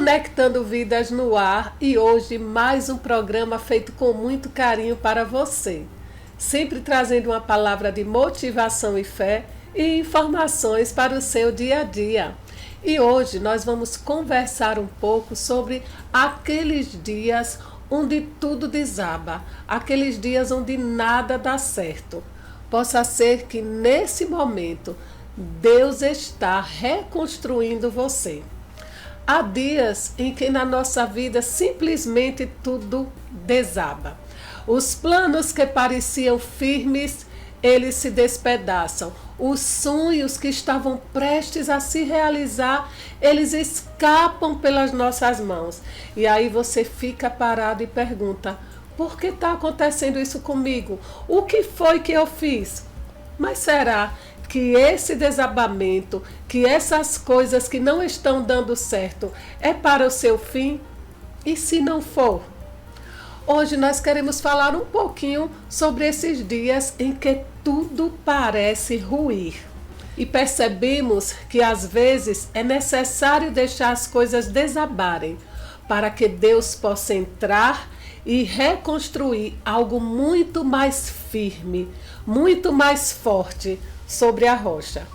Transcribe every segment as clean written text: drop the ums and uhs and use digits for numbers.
Conectando Vidas no ar e hoje mais um programa feito com muito carinho para você. Sempre trazendo uma palavra de motivação e fé e informações para o seu dia a dia. E hoje nós vamos conversar um pouco sobre aqueles dias onde tudo desaba, aqueles dias onde nada dá certo. Possa ser que nesse momento Deus está reconstruindo você. Há dias em que na nossa vida simplesmente tudo desaba. Os planos que pareciam firmes, eles se despedaçam. Os sonhos que estavam prestes a se realizar, eles escapam pelas nossas mãos. E aí você fica parado e pergunta: por que está acontecendo isso comigo? O que foi que eu fiz? Mas será que esse desabamento, que essas coisas que não estão dando certo é para o seu fim? E se não for? Hoje nós queremos falar um pouquinho sobre esses dias em que tudo parece ruir. E percebemos que às vezes é necessário deixar as coisas desabarem para que Deus possa entrar e reconstruir algo muito mais firme, muito mais forte sobre a rocha.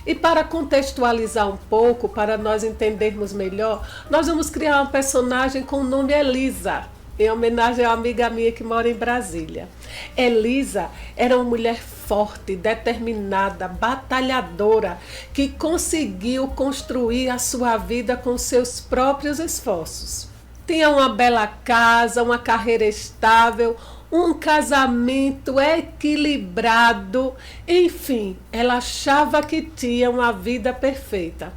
E para contextualizar um pouco, para nós entendermos melhor, nós vamos criar uma personagem com o nome Elisa, em homenagem a uma amiga minha que mora em Brasília. Elisa era uma mulher forte, determinada, batalhadora, que conseguiu construir a sua vida com seus próprios esforços. Tinha uma bela casa, uma carreira estável, um casamento equilibrado, enfim, ela achava que tinha uma vida perfeita.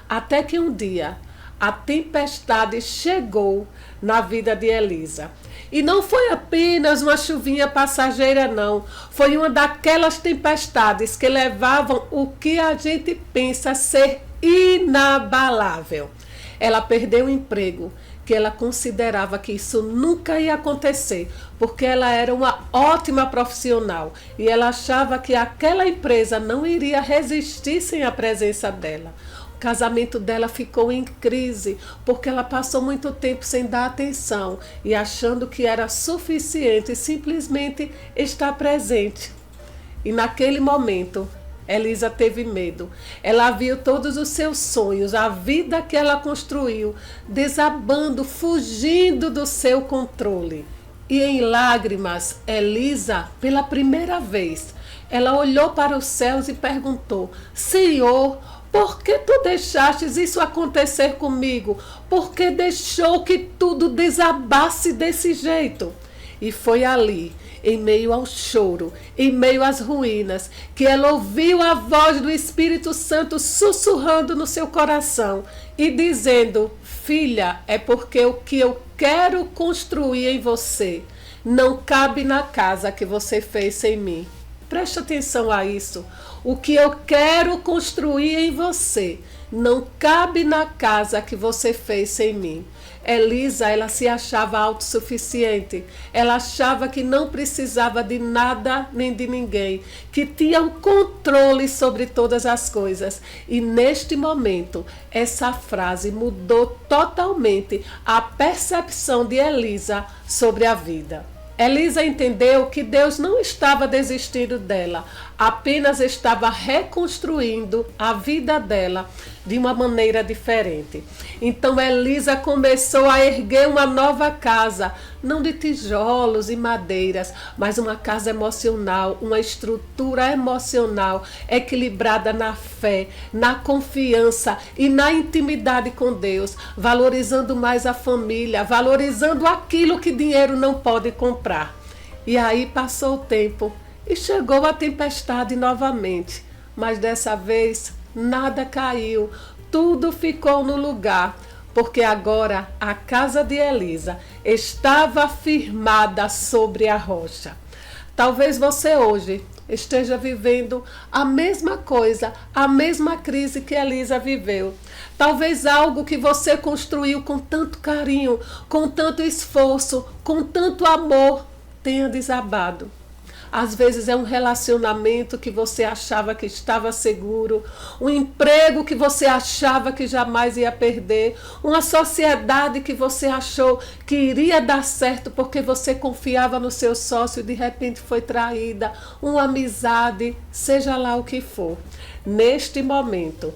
Até que um dia a tempestade chegou na vida de Elisa. E não foi apenas uma chuvinha passageira, não. Foi uma daquelas tempestades que levavam o que a gente pensa ser inabalável. Ela perdeu o emprego, que ela considerava que isso nunca ia acontecer, porque ela era uma ótima profissional e ela achava que aquela empresa não iria resistir sem a presença dela. O casamento dela ficou em crise, porque ela passou muito tempo sem dar atenção e achando que era suficiente simplesmente estar presente. E naquele momento, Elisa teve medo. Ela viu todos os seus sonhos, a vida que ela construiu, desabando, fugindo do seu controle. E em lágrimas, Elisa, pela primeira vez, ela olhou para os céus e perguntou: Senhor, por que tu deixastes isso acontecer comigo? Por que deixou que tudo desabasse desse jeito? E foi ali, em meio ao choro, em meio às ruínas, que ela ouviu a voz do Espírito Santo sussurrando no seu coração e dizendo: filha, é porque o que eu quero construir em você não cabe na casa que você fez sem mim. Preste atenção a isso. O que eu quero construir em você não cabe na casa que você fez sem mim. Elisa, ela se achava autossuficiente. Ela achava que não precisava de nada nem de ninguém, que tinha um controle sobre todas as coisas. E neste momento, essa frase mudou totalmente a percepção de Elisa sobre a vida. Elisa entendeu que Deus não estava desistindo dela, apenas estava reconstruindo a vida dela de uma maneira diferente. Então Elisa começou a erguer uma nova casa, não de tijolos e madeiras, mas uma casa emocional, uma estrutura emocional equilibrada na fé, na confiança e na intimidade com Deus, valorizando mais a família, valorizando aquilo que dinheiro não pode comprar. E aí passou o tempo e chegou a tempestade novamente, mas dessa vez nada caiu, tudo ficou no lugar, porque agora a casa de Elisa estava firmada sobre a rocha. Talvez você hoje esteja vivendo a mesma coisa, a mesma crise que Elisa viveu. Talvez algo que você construiu com tanto carinho, com tanto esforço, com tanto amor, tenha desabado. às vezes é um relacionamento que você achava que estava seguro, um emprego que você achava que jamais ia perder, uma sociedade que você achou que iria dar certo porque você confiava no seu sócio e de repente foi traída, uma amizade, seja lá o que for. Neste momento,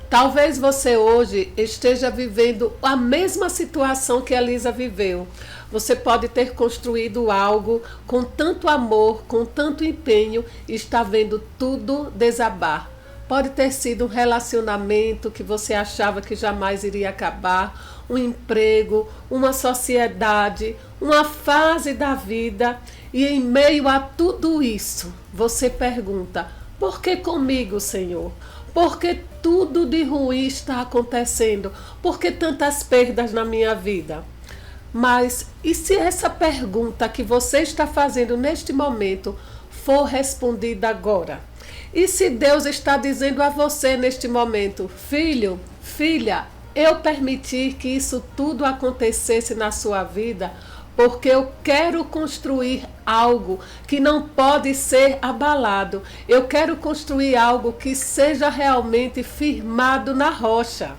talvez você hoje esteja vivendo a mesma situação que a Lisa viveu. Você pode ter construído algo com tanto amor, com tanto empenho e está vendo tudo desabar. Pode ter sido um relacionamento que você achava que jamais iria acabar, um emprego, uma sociedade, uma fase da vida. E em meio a tudo isso, você pergunta: por que comigo, Senhor? Por que tudo de ruim está acontecendo? Por que tantas perdas na minha vida? Mas e se essa pergunta que você está fazendo neste momento for respondida agora? E se Deus está dizendo a você neste momento: filho, filha, eu permiti que isso tudo acontecesse na sua vida porque eu quero construir algo que não pode ser abalado. Eu quero construir algo que seja realmente firmado na rocha.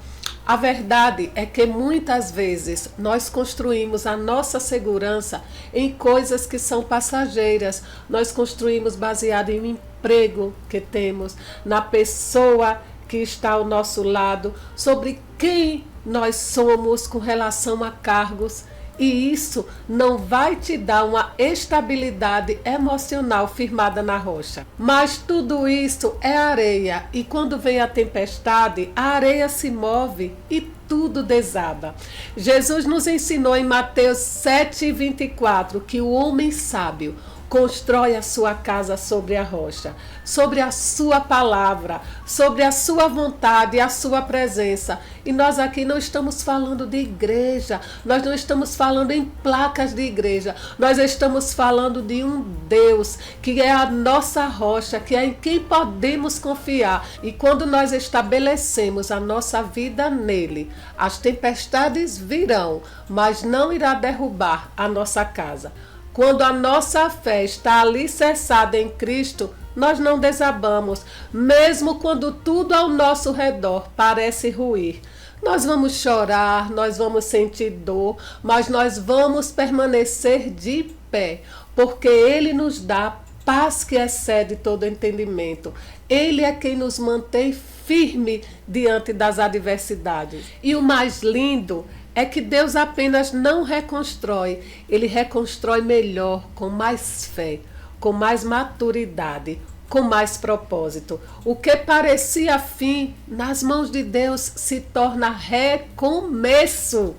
A verdade é que muitas vezes nós construímos a nossa segurança em coisas que são passageiras. Nós construímos baseado em um emprego que temos, na pessoa que está ao nosso lado, sobre quem nós somos com relação a cargos. E isso não vai te dar uma estabilidade emocional firmada na rocha. Mas tudo isso é areia, e quando vem a tempestade, a areia se move e tudo desaba. Jesus nos ensinou em Mateus 7,24 que o homem sábio constrói a sua casa sobre a rocha, sobre a sua palavra, sobre a sua vontade e a sua presença. E nós aqui não estamos falando de igreja, nós não estamos falando em placas de igreja, nós estamos falando de um Deus que é a nossa rocha, que é em quem podemos confiar. E quando nós estabelecemos a nossa vida nele, as tempestades virão, mas não irá derrubar a nossa casa. Quando a nossa fé está alicerçada em Cristo, nós não desabamos, mesmo quando tudo ao nosso redor parece ruir. Nós vamos chorar, nós vamos sentir dor, mas nós vamos permanecer de pé, porque Ele nos dá paz que excede todo entendimento. Ele é quem nos mantém firme diante das adversidades. E o mais lindo é que Deus apenas não reconstrói, Ele reconstrói melhor, com mais fé, com mais maturidade, com mais propósito. O que parecia fim, nas mãos de Deus se torna recomeço.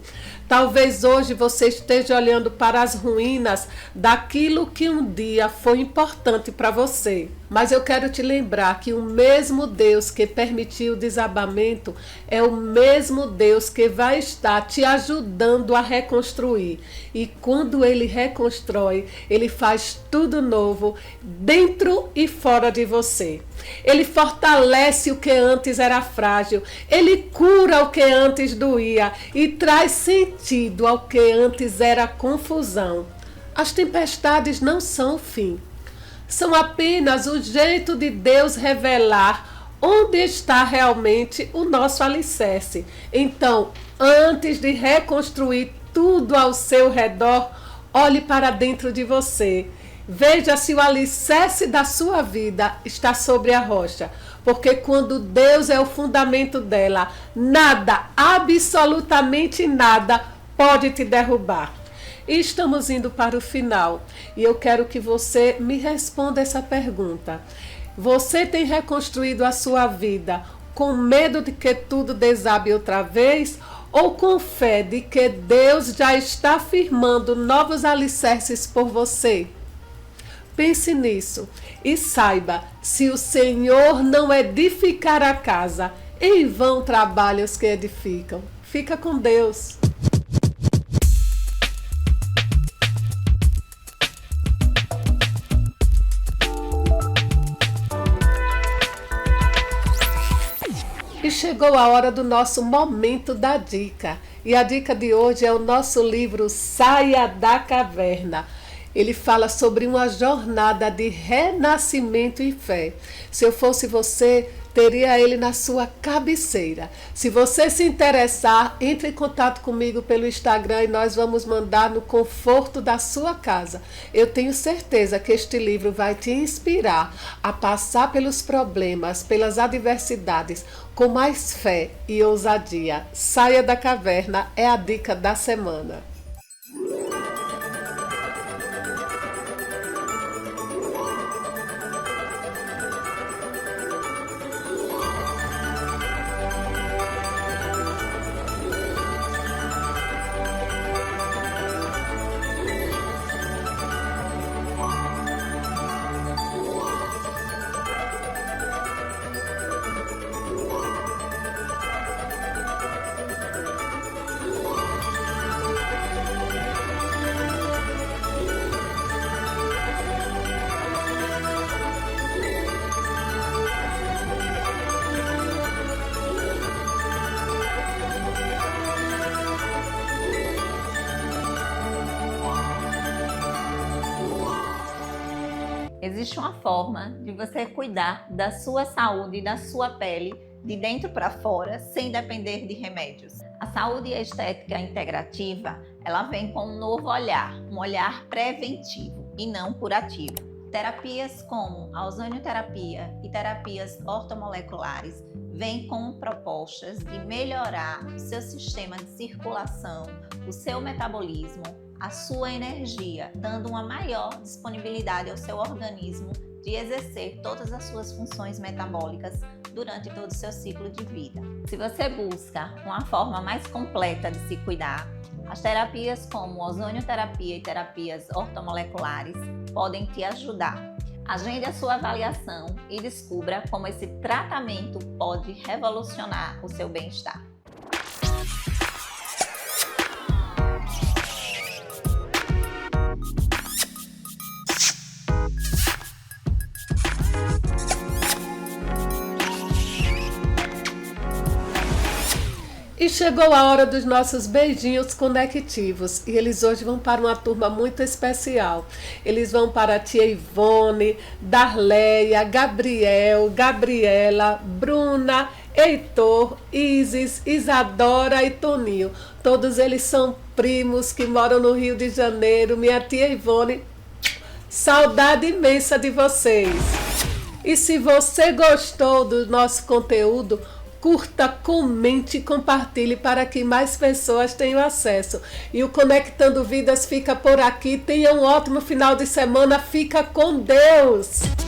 Talvez hoje você esteja olhando para as ruínas daquilo que um dia foi importante para você. Mas eu quero te lembrar que o mesmo Deus que permitiu o desabamento é o mesmo Deus que vai estar te ajudando a reconstruir. E quando Ele reconstrói, Ele faz tudo novo dentro e fora de você. Ele fortalece o que antes era frágil. Ele cura o que antes doía e traz sentido ao que antes era confusão. As tempestades não são o fim. São apenas o jeito de Deus revelar onde está realmente o nosso alicerce. Então, antes de reconstruir tudo ao seu redor, olhe para dentro de você. Veja se o alicerce da sua vida está sobre a rocha. Porque quando Deus é o fundamento dela, nada, absolutamente nada, pode te derrubar. E estamos indo para o final. E eu quero que você me responda essa pergunta. Você tem reconstruído a sua vida com medo de que tudo desabe outra vez? Ou com fé de que Deus já está firmando novos alicerces por você? Pense nisso e saiba, se o Senhor não edificar a casa, em vão trabalham os que edificam. Fica com Deus. E chegou a hora do nosso momento da dica. E a dica de hoje é o nosso livro Saia da Caverna. Ele fala sobre uma jornada de renascimento e fé. Se eu fosse você, teria ele na sua cabeceira. Se você se interessar, entre em contato comigo pelo Instagram e nós vamos mandar no conforto da sua casa. Eu tenho certeza que este livro vai te inspirar a passar pelos problemas, pelas adversidades, com mais fé e ousadia. Saia da caverna é a dica da semana. Existe uma forma de você cuidar da sua saúde e da sua pele de dentro para fora, sem depender de remédios. A saúde estética integrativa, ela vem com um novo olhar, um olhar preventivo e não curativo. Terapias como a ozonioterapia e terapias ortomoleculares vêm com propostas de melhorar o seu sistema de circulação, o seu metabolismo, a sua energia, dando uma maior disponibilidade ao seu organismo de exercer todas as suas funções metabólicas durante todo o seu ciclo de vida. Se você busca uma forma mais completa de se cuidar, as terapias como ozonioterapia e terapias ortomoleculares podem te ajudar. Agende a sua avaliação e descubra como esse tratamento pode revolucionar o seu bem-estar. E chegou a hora dos nossos beijinhos conectivos. E eles hoje vão para uma turma muito especial. Eles vão para a tia Ivone, Darleia, Gabriel, Gabriela, Bruna, Heitor, Isis, Isadora e Toninho. Todos eles são primos que moram no Rio de Janeiro. Minha tia Ivone, saudade imensa de vocês. E se você gostou do nosso conteúdo, curta, comente e compartilhe para que mais pessoas tenham acesso. E o Conectando Vidas fica por aqui. Tenha um ótimo final de semana. Fica com Deus!